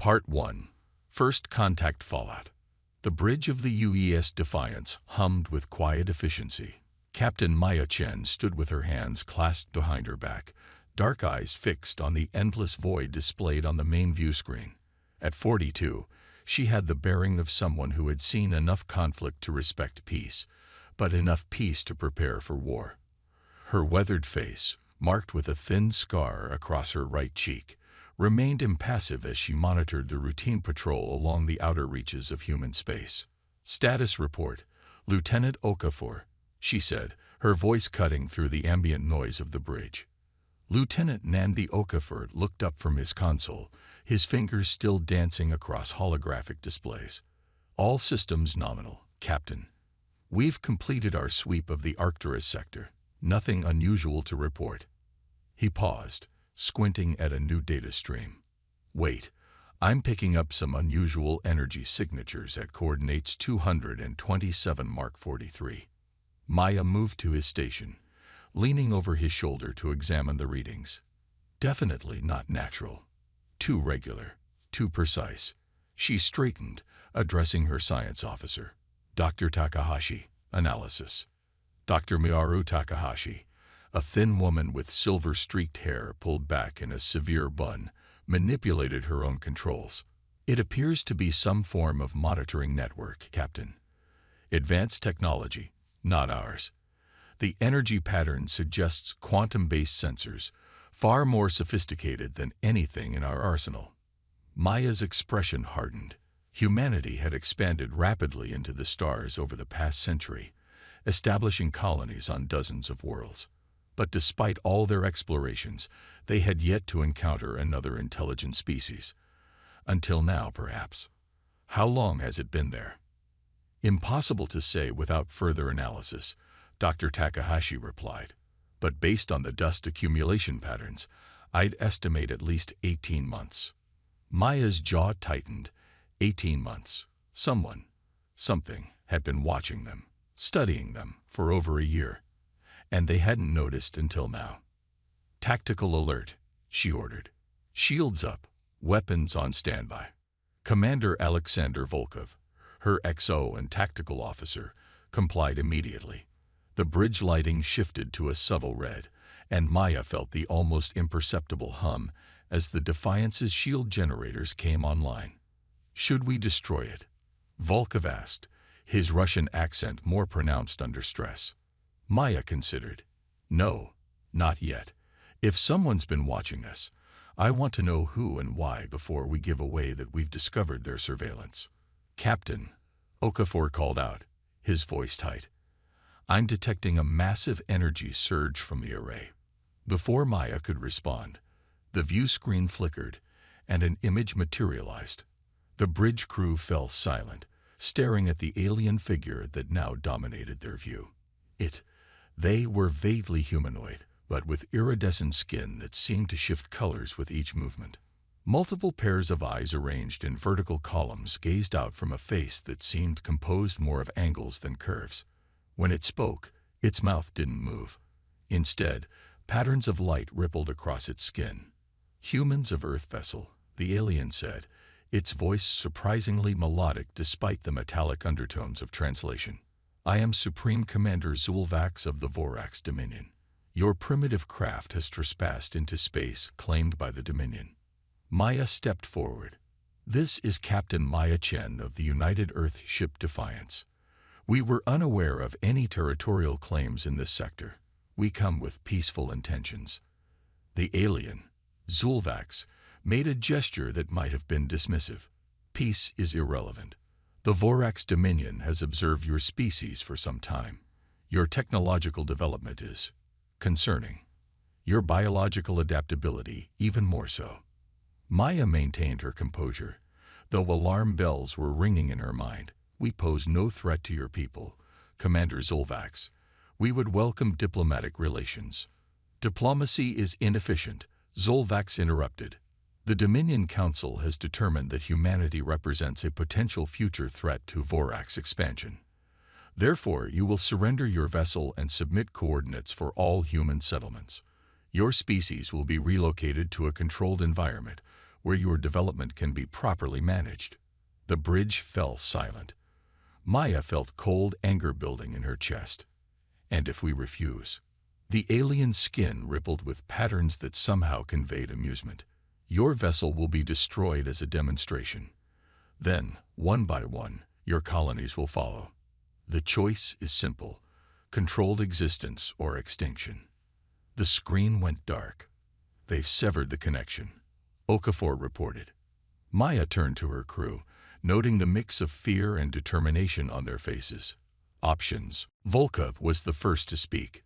Part 1. First Contact Fallout. The bridge of the UES Defiance hummed with quiet efficiency. Captain Maya Chen stood with her hands clasped behind her back, dark eyes fixed on the endless void displayed on the main view screen. At 42, she had the bearing of someone who had seen enough conflict to respect peace, but enough peace to prepare for war. Her weathered face, marked with a thin scar across her right cheek, remained impassive as she monitored the routine patrol along the outer reaches of human space. "Status report, Lieutenant Okafor," she said, her voice cutting through the ambient noise of the bridge. Lieutenant Nandi Okafor looked up from his console, his fingers still dancing across holographic displays. "All systems nominal, Captain. We've completed our sweep of the Arcturus sector. Nothing unusual to report." He paused, squinting at a new data stream. "Wait, I'm picking up some unusual energy signatures at coordinates 227 Mark 43. Maya moved to his station, leaning over his shoulder to examine the readings. Definitely not natural. Too regular, too precise. She straightened, addressing her science officer. "Dr. Takahashi, analysis." Dr. Miyaru Takahashi, a thin woman with silver-streaked hair pulled back in a severe bun, manipulated her own controls. "It appears to be some form of monitoring network, Captain. Advanced technology, not ours. The energy pattern suggests quantum-based sensors, far more sophisticated than anything in our arsenal." Maya's expression hardened. Humanity had expanded rapidly into the stars over the past century, establishing colonies on dozens of worlds. But despite all their explorations, they had yet to encounter another intelligent species. Until now, perhaps. How long has it been there? "Impossible to say without further analysis," Dr. Takahashi replied. "But based on the dust accumulation patterns, I'd estimate at least 18 months. Maya's jaw tightened. 18 months. Someone, something, had been watching them, studying them, for over a year. And they hadn't noticed until now. "Tactical alert," she ordered. "Shields up, weapons on standby." Commander Alexander Volkov, her XO and tactical officer, complied immediately. The bridge lighting shifted to a subtle red, and Maya felt the almost imperceptible hum as the Defiance's shield generators came online. "Should we destroy it?" Volkov asked, his Russian accent more pronounced under stress. Maya considered. "No, not yet. If someone's been watching us, I want to know who and why before we give away that we've discovered their surveillance." "Captain," Okafor called out, his voice tight, "I'm detecting a massive energy surge from the array." Before Maya could respond, the view screen flickered, and an image materialized. The bridge crew fell silent, staring at the alien figure that now dominated their view. They were vaguely humanoid, but with iridescent skin that seemed to shift colors with each movement. Multiple pairs of eyes arranged in vertical columns gazed out from a face that seemed composed more of angles than curves. When it spoke, its mouth didn't move. Instead, patterns of light rippled across its skin. "Humans of Earth vessel," the alien said, its voice surprisingly melodic despite the metallic undertones of translation. "I am Supreme Commander Zulvax of the Vorax Dominion. Your primitive craft has trespassed into space claimed by the Dominion." Maya stepped forward. "This is Captain Maya Chen of the United Earth ship Defiance. We were unaware of any territorial claims in this sector. We come with peaceful intentions." The alien, Zulvax, made a gesture that might have been dismissive. "Peace is irrelevant. The Vorax Dominion has observed your species for some time. Your technological development is concerning. Your biological adaptability even more so." Maya maintained her composure, though alarm bells were ringing in her mind. "We pose no threat to your people, Commander Zulvax. We would welcome diplomatic relations." "Diplomacy is inefficient," Zulvax interrupted. "The Dominion Council has determined that humanity represents a potential future threat to Vorax expansion. Therefore, you will surrender your vessel and submit coordinates for all human settlements. Your species will be relocated to a controlled environment where your development can be properly managed." The bridge fell silent. Maya felt cold anger building in her chest. "And if we refuse?" The alien's skin rippled with patterns that somehow conveyed amusement. "Your vessel will be destroyed as a demonstration. Then, one by one, your colonies will follow. The choice is simple: controlled existence or extinction." The screen went dark. "They've severed the connection," Okafor reported. Maya turned to her crew, noting the mix of fear and determination on their faces. "Options." Volkov was the first to speak.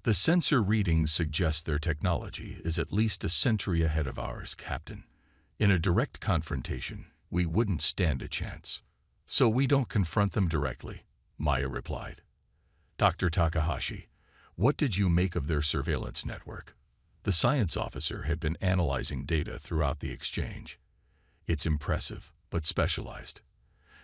"The sensor readings suggest their technology is at least a century ahead of ours, Captain. In a direct confrontation, we wouldn't stand a chance. So we don't confront them directly," Maya replied. "Dr. Takahashi, what did you make of their surveillance network?" The science officer had been analyzing data throughout the exchange. "It's impressive, but specialized.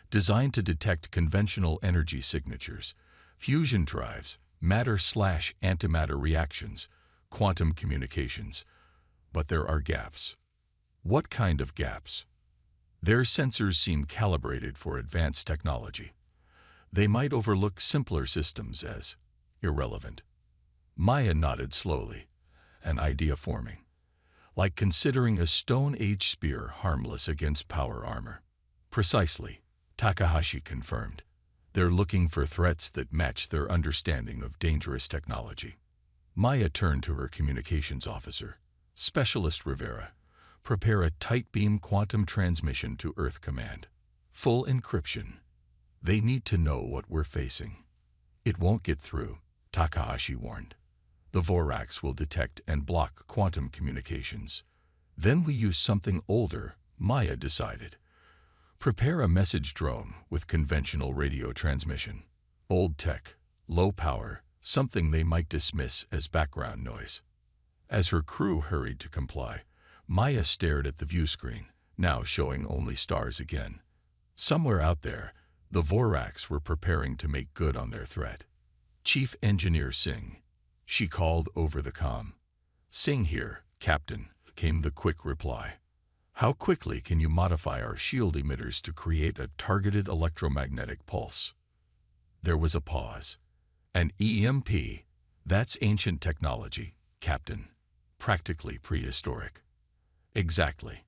Designed to detect conventional energy signatures, fusion drives, matter/antimatter reactions, quantum communications. But there are gaps." "What kind of gaps?" "Their sensors seem calibrated for advanced technology. They might overlook simpler systems as irrelevant." Maya nodded slowly, an idea forming. "Like considering a Stone Age spear harmless against power armor." "Precisely," Takahashi confirmed. "They're looking for threats that match their understanding of dangerous technology." Maya turned to her communications officer. "Specialist Rivera, prepare a tight beam quantum transmission to Earth Command. Full encryption. They need to know what we're facing." "It won't get through," Takahashi warned. "The Vorax will detect and block quantum communications." "Then we use something older," Maya decided. "Prepare a message drone with conventional radio transmission. Old tech, low power, something they might dismiss as background noise." As her crew hurried to comply, Maya stared at the view screen, now showing only stars again. Somewhere out there, the Vorax were preparing to make good on their threat. "Chief Engineer Singh," she called over the comm. "Singh here, Captain," came the quick reply. "How quickly can you modify our shield emitters to create a targeted electromagnetic pulse?" There was a pause. "An EMP? That's ancient technology, Captain. Practically prehistoric." "Exactly.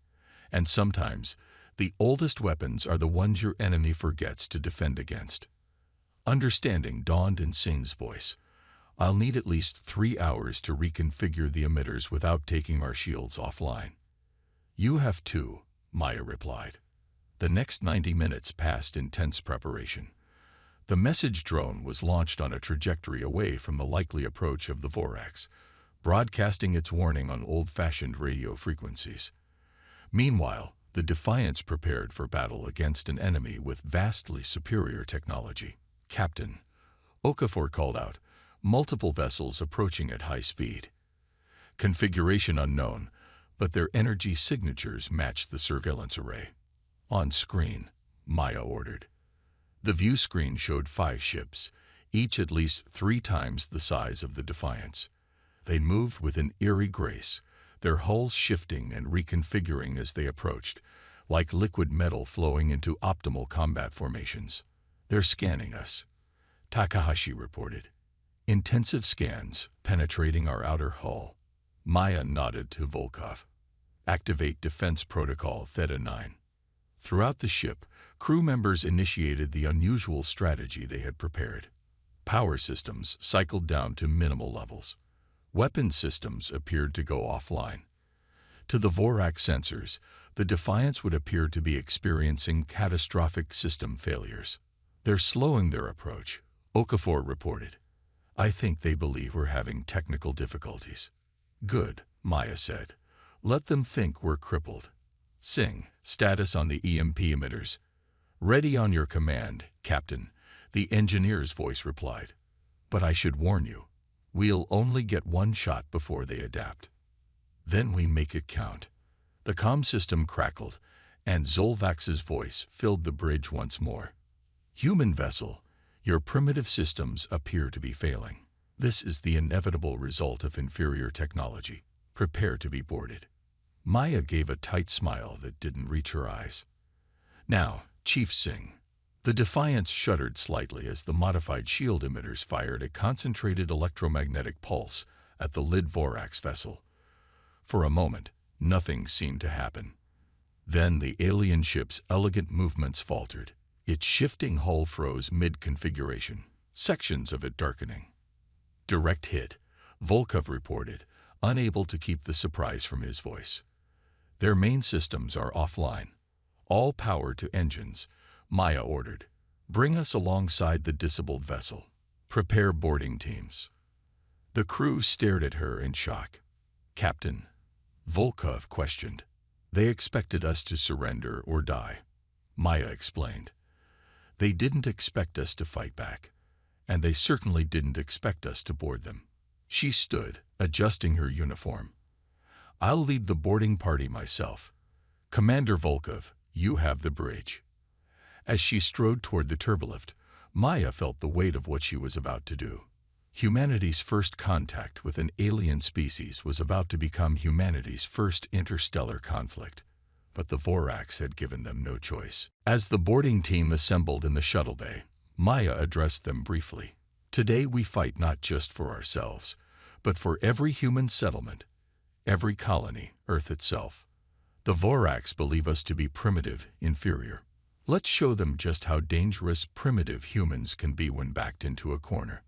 And sometimes, the oldest weapons are the ones your enemy forgets to defend against." Understanding dawned in Singh's voice. "I'll need at least 3 hours to reconfigure the emitters without taking our shields offline." "You have 2, Maya replied. The next 90 minutes passed in tense preparation. The message drone was launched on a trajectory away from the likely approach of the Vorax, broadcasting its warning on old-fashioned radio frequencies. Meanwhile, the Defiance prepared for battle against an enemy with vastly superior technology. "Captain," Okafor called out, "multiple vessels approaching at high speed. Configuration unknown, but their energy signatures match the surveillance array." "On screen," Maya ordered. The view screen showed 5 ships, each at least 3 times the size of the Defiance. They moved with an eerie grace, their hulls shifting and reconfiguring as they approached, like liquid metal flowing into optimal combat formations. "They're scanning us," Takahashi reported. "Intensive scans penetrating our outer hull." Maya nodded to Volkov. "Activate Defense Protocol Theta 9. Throughout the ship, crew members initiated the unusual strategy they had prepared. Power systems cycled down to minimal levels. Weapon systems appeared to go offline. To the Vorax sensors, the Defiance would appear to be experiencing catastrophic system failures. "They're slowing their approach," Okafor reported. "I think they believe we're having technical difficulties." "Good," Maya said. "Let them think we're crippled." "Singh, status on the EMP emitters." "Ready on your command, Captain," the engineer's voice replied. "But I should warn you, we'll only get 1 shot before they adapt. Then we make it count." The comm system crackled, and Zolvax's voice filled the bridge once more. "Human vessel, your primitive systems appear to be failing. This is the inevitable result of inferior technology. Prepare to be boarded." Maya gave a tight smile that didn't reach her eyes. Now, Chief Singh. The Defiance shuddered slightly as the modified shield emitters fired a concentrated electromagnetic pulse at the Lid Vorax vessel. For a moment, nothing seemed to happen. Then the alien ship's elegant movements faltered. Its shifting hull froze mid-configuration, sections of it darkening. Direct hit, Volkov reported, unable to keep the surprise from his voice. Their main systems are offline. All power to engines, Maya ordered. Bring us alongside the disabled vessel. Prepare boarding teams. The crew stared at her in shock. Captain, Volkov questioned. They expected us to surrender or die, Maya explained. They didn't expect us to fight back, and they certainly didn't expect us to board them. She stood, adjusting her uniform. I'll lead the boarding party myself. Commander Volkov, you have the bridge. As she strode toward the turbolift, Maya felt the weight of what she was about to do. Humanity's first contact with an alien species was about to become humanity's first interstellar conflict, but the Vorax had given them no choice. As the boarding team assembled in the shuttle bay, Maya addressed them briefly. Today we fight not just for ourselves, but for every human settlement, every colony, Earth itself. The Vorax believe us to be primitive, inferior. Let's show them just how dangerous primitive humans can be when backed into a corner.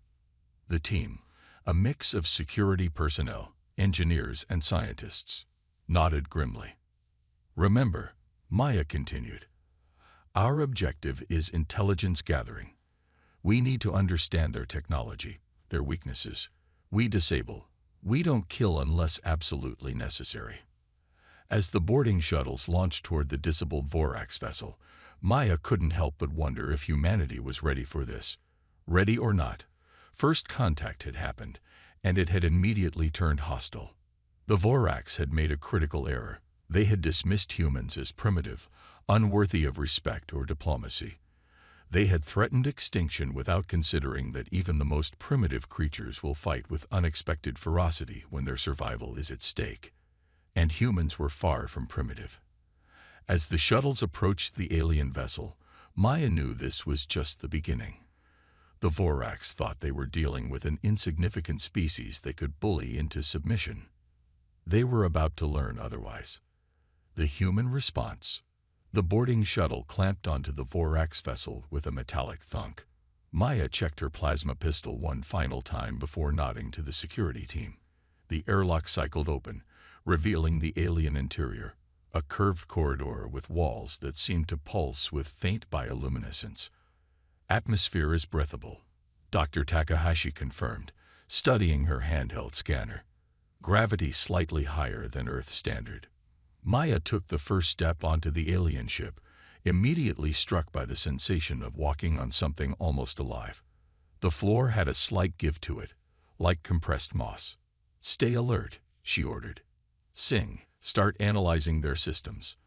The team, a mix of security personnel, engineers, and scientists, nodded grimly. Remember, Maya continued, our objective is intelligence gathering. We need to understand their technology, their weaknesses. We disable. We don't kill unless absolutely necessary. As the boarding shuttles launched toward the disabled Vorax vessel, Maya couldn't help but wonder if humanity was ready for this. Ready or not, first contact had happened, and it had immediately turned hostile. The Vorax had made a critical error. They had dismissed humans as primitive, unworthy of respect or diplomacy. They had threatened extinction without considering that even the most primitive creatures will fight with unexpected ferocity when their survival is at stake. And humans were far from primitive. As the shuttles approached the alien vessel, Maya knew this was just the beginning. The Vorax thought they were dealing with an insignificant species they could bully into submission. They were about to learn otherwise. The human response. The boarding shuttle clamped onto the Vorax vessel with a metallic thunk. Maya checked her plasma pistol one final time before nodding to the security team. The airlock cycled open, revealing the alien interior, a curved corridor with walls that seemed to pulse with faint bioluminescence. Atmosphere is breathable, Dr. Takahashi confirmed, studying her handheld scanner. Gravity slightly higher than Earth standard. Maya took the first step onto the alien ship, immediately struck by the sensation of walking on something almost alive. The floor had a slight give to it, like compressed moss. Stay alert, she ordered. Singh, start analyzing their systems.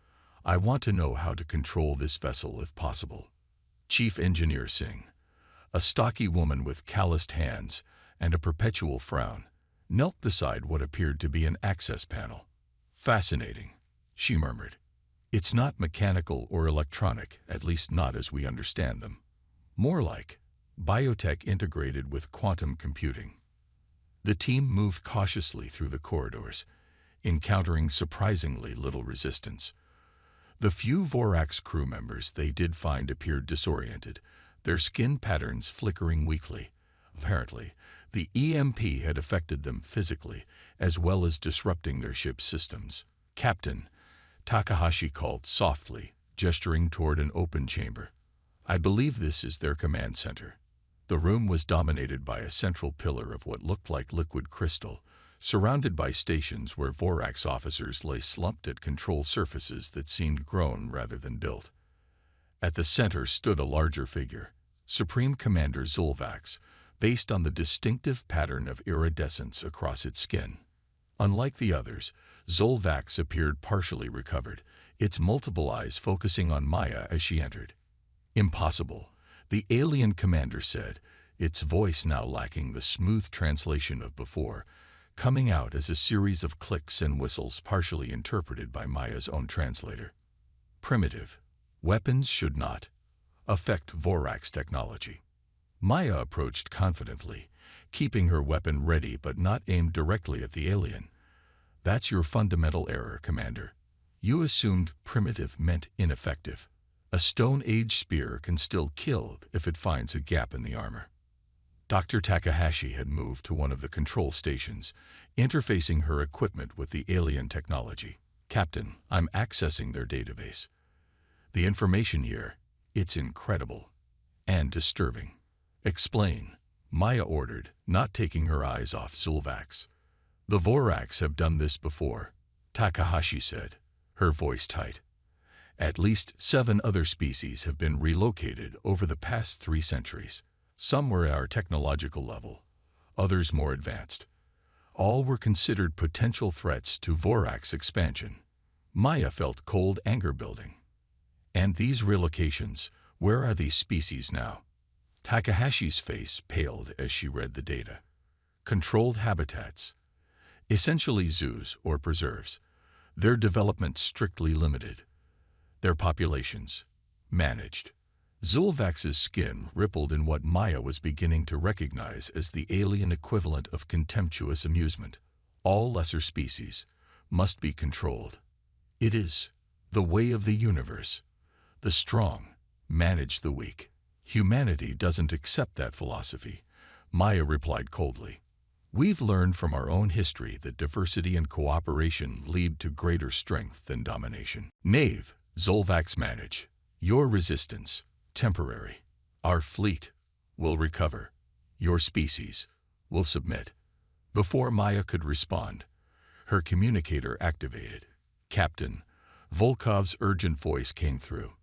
I want to know how to control this vessel if possible. Chief Engineer Singh, a stocky woman with calloused hands and a perpetual frown, knelt beside what appeared to be an access panel. Fascinating, she murmured. It's not mechanical or electronic, at least not as we understand them. More like biotech integrated with quantum computing. The team moved cautiously through the corridors, encountering surprisingly little resistance. The few Vorax crew members they did find appeared disoriented, their skin patterns flickering weakly. Apparently, the EMP had affected them physically, as well as disrupting their ship's systems. Captain, Takahashi called softly, gesturing toward an open chamber. I believe this is their command center. The room was dominated by a central pillar of what looked like liquid crystal, surrounded by stations where Vorax officers lay slumped at control surfaces that seemed grown rather than built. At the center stood a larger figure, Supreme Commander Zulvax, based on the distinctive pattern of iridescence across its skin. Unlike the others, Zulvax appeared partially recovered, its multiple eyes focusing on Maya as she entered. Impossible, the alien commander said, its voice now lacking the smooth translation of before. coming out as a series of clicks and whistles partially interpreted by Maya's own translator. Primitive. Weapons should not affect Vorax technology. Maya approached confidently, keeping her weapon ready but not aimed directly at the alien. That's your fundamental error, Commander. You assumed primitive meant ineffective. A Stone Age spear can still kill if it finds a gap in the armor. Dr. Takahashi had moved to one of the control stations, interfacing her equipment with the alien technology. Captain, I'm accessing their database. The information here, it's incredible and disturbing. Explain, Maya ordered, not taking her eyes off Zulvax. The Vorax have done this before, Takahashi said, her voice tight. At least 7 other species have been relocated over the past 3 centuries. Some were at our technological level, others more advanced. All were considered potential threats to Vorax expansion. Maya felt cold anger building. And these relocations, where are these species now? Takahashi's face paled as she read the data. Controlled habitats, essentially zoos or preserves. Their development strictly limited. Their populations, managed. Zulvax's skin rippled in what Maya was beginning to recognize as the alien equivalent of contemptuous amusement. All lesser species must be controlled. It is the way of the universe. The strong manage the weak. Humanity doesn't accept that philosophy, Maya replied coldly. We've learned from our own history that diversity and cooperation lead to greater strength than domination. Knave, Zulvax manage. Your resistance, temporary. Our fleet will recover. Your species will submit. Before Maya could respond, her communicator activated. Captain, Volkov's urgent voice came through.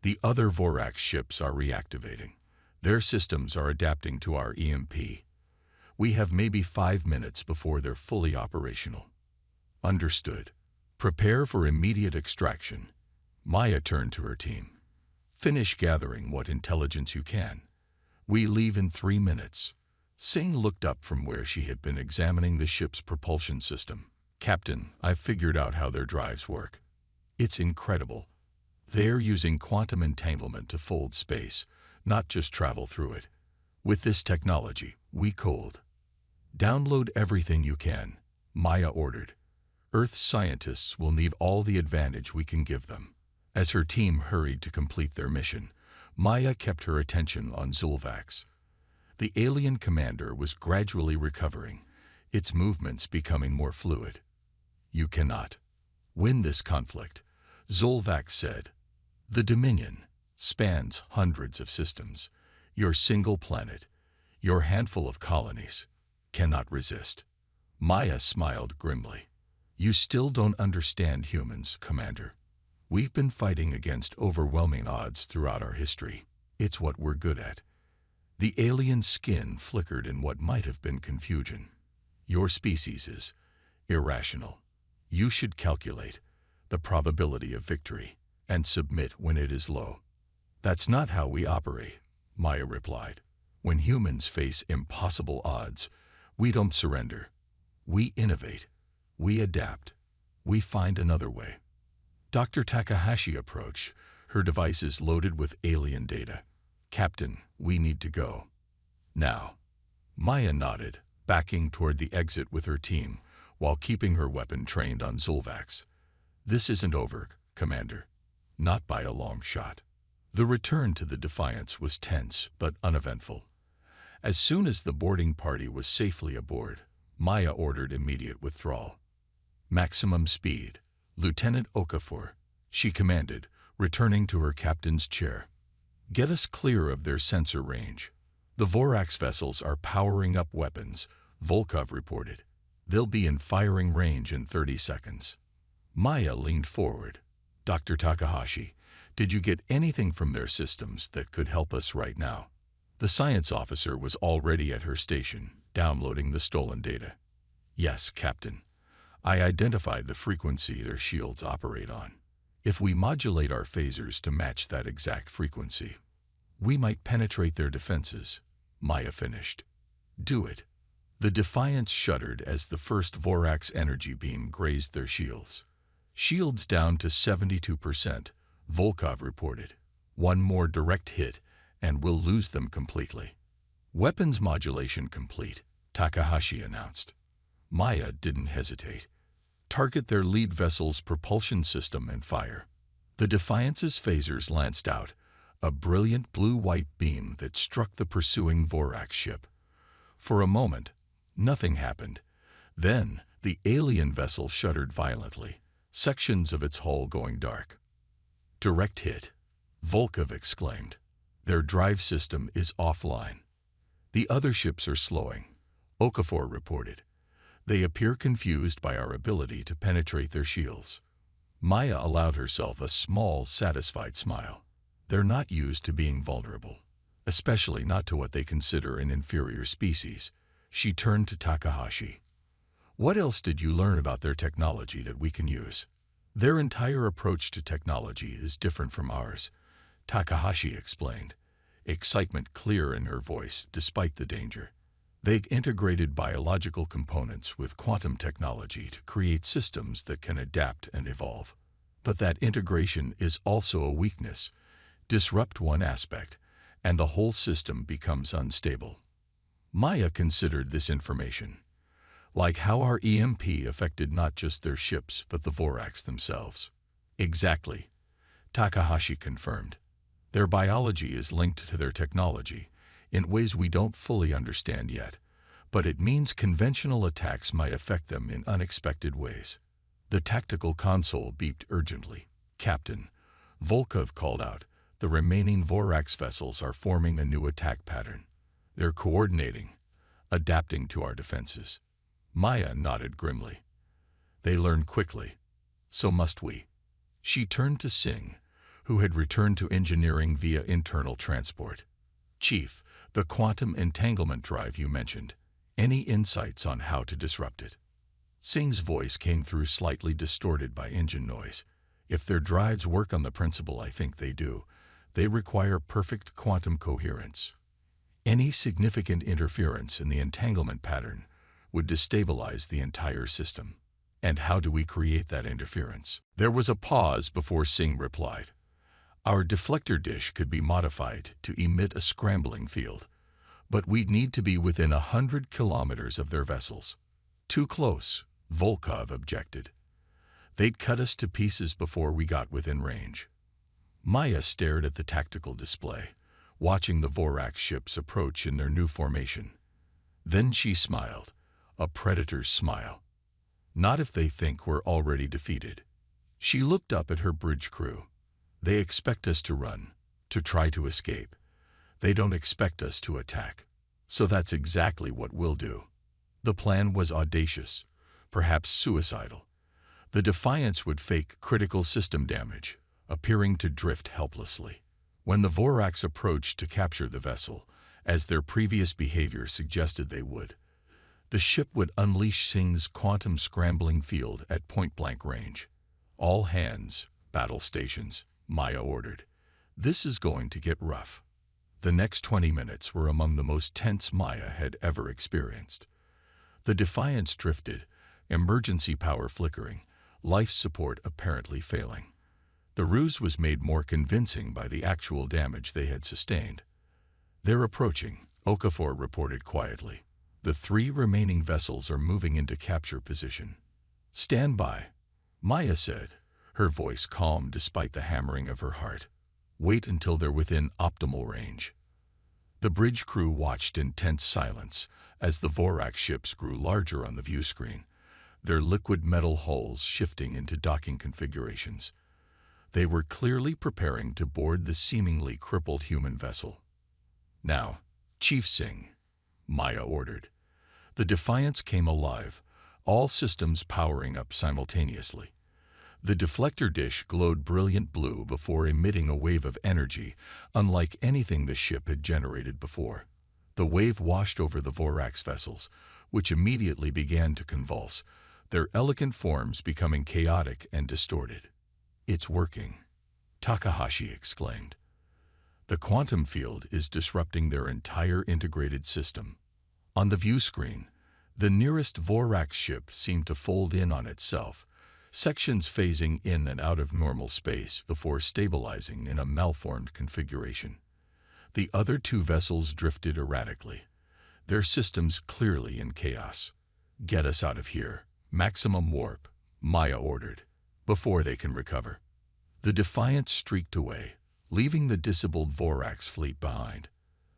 The other Vorax ships are reactivating. Their systems are adapting to our EMP. We have maybe 5 minutes before they're fully operational. Understood. Prepare for immediate extraction. Maya turned to her team. Finish gathering what intelligence you can. We leave in 3 minutes. Singh looked up from where she had been examining the ship's propulsion system. Captain, I've figured out how their drives work. It's incredible. They're using quantum entanglement to fold space, not just travel through it. With this technology, we cold. Download everything you can, Maya ordered. Earth's scientists will need all the advantage we can give them. As her team hurried to complete their mission, Maya kept her attention on Zulvax. The alien commander was gradually recovering, its movements becoming more fluid. You cannot win this conflict, Zulvax said. The Dominion spans hundreds of systems. Your single planet, your handful of colonies, cannot resist. Maya smiled grimly. You still don't understand humans, Commander. We've been fighting against overwhelming odds throughout our history. It's what we're good at. The alien skin flickered in what might have been confusion. Your species is irrational. You should calculate the probability of victory and submit when it is low. That's not how we operate, Maya replied. When humans face impossible odds, we don't surrender. We innovate. We adapt. We find another way. Dr. Takahashi approached, her devices loaded with alien data. Captain, we need to go. Now. Maya nodded, backing toward the exit with her team, while keeping her weapon trained on Zulvax. This isn't over, Commander. Not by a long shot. The return to the Defiance was tense but uneventful. As soon as the boarding party was safely aboard, Maya ordered immediate withdrawal. Maximum speed. Lieutenant Okafor, she commanded, returning to her captain's chair. Get us clear of their sensor range. The Vorax vessels are powering up weapons, Volkov reported. They'll be in firing range in 30 seconds. Maya leaned forward. Dr. Takahashi, did you get anything from their systems that could help us right now? The science officer was already at her station, downloading the stolen data. Yes, Captain. I identified the frequency their shields operate on. If we modulate our phasers to match that exact frequency, we might penetrate their defenses, Maya finished. Do it. The Defiance shuddered as the first Vorax energy beam grazed their shields. Shields down to 72%, Volkov reported. One more direct hit, and we'll lose them completely. Weapons modulation complete, Takahashi announced. Maya didn't hesitate. Target their lead vessel's propulsion system and fire. The Defiance's phasers lanced out, a brilliant blue-white beam that struck the pursuing Vorax ship. For a moment, nothing happened. Then, the alien vessel shuddered violently, sections of its hull going dark. Direct hit, Volkov exclaimed. Their drive system is offline. The other ships are slowing, Okafor reported. They appear confused by our ability to penetrate their shields. Maya allowed herself a small, satisfied smile. They're not used to being vulnerable, especially not to what they consider an inferior species. She turned to Takahashi. What else did you learn about their technology that we can use? Their entire approach to technology is different from ours, Takahashi explained, excitement clear in her voice despite the danger. They've integrated biological components with quantum technology to create systems that can adapt and evolve. But that integration is also a weakness. Disrupt one aspect, and the whole system becomes unstable. Maya considered this information, like how our EMP affected not just their ships but the Vorax themselves. Exactly, Takahashi confirmed. Their biology is linked to their technology, in ways we don't fully understand yet, but it means conventional attacks might affect them in unexpected ways. The tactical console beeped urgently. Captain, Volkov called out, the remaining Vorax vessels are forming a new attack pattern. They're coordinating, adapting to our defenses. Maya nodded grimly. They learn quickly. So must we. She turned to Singh, who had returned to engineering via internal transport. Chief, the quantum entanglement drive you mentioned. Any insights on how to disrupt it? Singh's voice came through slightly distorted by engine noise. If their drives work on the principle I think they do, they require perfect quantum coherence. Any significant interference in the entanglement pattern would destabilize the entire system. And how do we create that interference? There was a pause before Singh replied. Our deflector dish could be modified to emit a scrambling field, but we'd need to be within 100 kilometers of their vessels. Too close, Volkov objected. They'd cut us to pieces before we got within range. Maya stared at the tactical display, watching the Vorax ships approach in their new formation. Then she smiled, a predator's smile. Not if they think we're already defeated. She looked up at her bridge crew. They expect us to run, to try to escape. They don't expect us to attack. So that's exactly what we'll do. The plan was audacious, perhaps suicidal. The Defiance would fake critical system damage, appearing to drift helplessly. When the Vorax approached to capture the vessel, as their previous behavior suggested they would, the ship would unleash Singh's quantum scrambling field at point-blank range. All hands, battle stations, Maya ordered. This is going to get rough. The next 20 minutes were among the most tense Maya had ever experienced. The Defiance drifted, emergency power flickering, life support apparently failing. The ruse was made more convincing by the actual damage they had sustained. They're approaching, Okafor reported quietly. The 3 remaining vessels are moving into capture position. Stand by, Maya said, her voice calm despite the hammering of her heart. Wait until they're within optimal range. The bridge crew watched in tense silence as the Vorax ships grew larger on the view screen, their liquid metal hulls shifting into docking configurations. They were clearly preparing to board the seemingly crippled human vessel. Now, Chief Singh, Maya ordered. The Defiance came alive, all systems powering up simultaneously. The deflector dish glowed brilliant blue before emitting a wave of energy unlike anything the ship had generated before. The wave washed over the Vorax vessels, which immediately began to convulse, their elegant forms becoming chaotic and distorted. It's working, Takahashi exclaimed. The quantum field is disrupting their entire integrated system. On the view screen, The nearest Vorax ship seemed to fold in on itself, sections phasing in and out of normal space before stabilizing in a malformed configuration. The other two vessels drifted erratically, their systems clearly in chaos. "Get us out of here. Maximum warp," Maya ordered, "before they can recover." The Defiant streaked away, leaving the disabled Vorax fleet behind.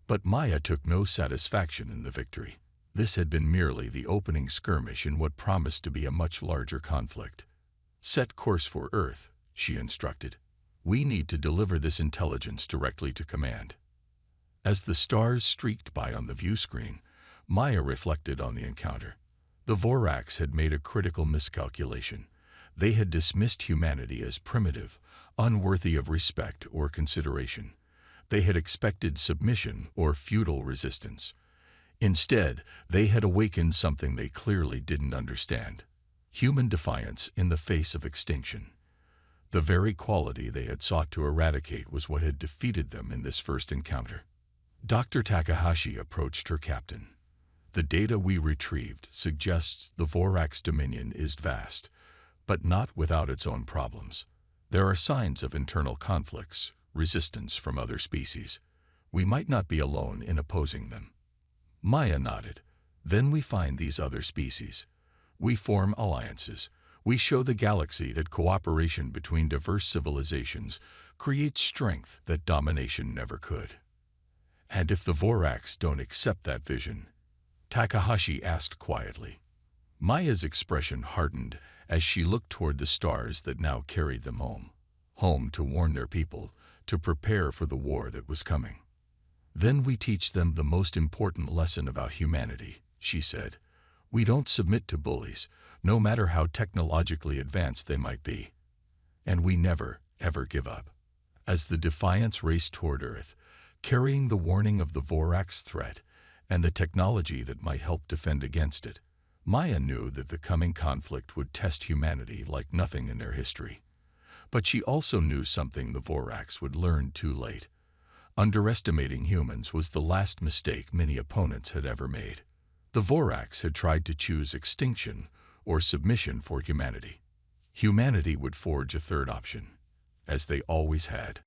But Maya took no satisfaction in the victory. This had been merely the opening skirmish in what promised to be a much larger conflict. "Set course for Earth," she instructed. "We need to deliver this intelligence directly to command." As the stars streaked by on the view screen, Maya reflected on the encounter. The Vorax had made a critical miscalculation. They had dismissed humanity as primitive, unworthy of respect or consideration. They had expected submission or futile resistance. Instead, they had awakened something they clearly didn't understand: human defiance in the face of extinction. The very quality they had sought to eradicate was what had defeated them in this first encounter. Dr. Takahashi approached her captain. "The data we retrieved suggests the Vorax dominion is vast, but not without its own problems. There are signs of internal conflicts, resistance from other species. We might not be alone in opposing them." Maya nodded. "Then we find these other species. We form alliances. We show the galaxy that cooperation between diverse civilizations creates strength that domination never could." "And if the Vorax don't accept that vision?" Takahashi asked quietly. Maya's expression hardened as she looked toward the stars that now carried them home. Home to warn their people, to prepare for the war that was coming. "Then we teach them the most important lesson about humanity," she said. "We don't submit to bullies, no matter how technologically advanced they might be. And we never, ever give up." As the Defiance raced toward Earth, carrying the warning of the Vorax threat and the technology that might help defend against it, Maya knew that the coming conflict would test humanity like nothing in their history. But she also knew something the Vorax would learn too late. Underestimating humans was the last mistake many opponents had ever made. The Vorax had tried to choose extinction or submission for humanity. Humanity would forge a third option, as they always had.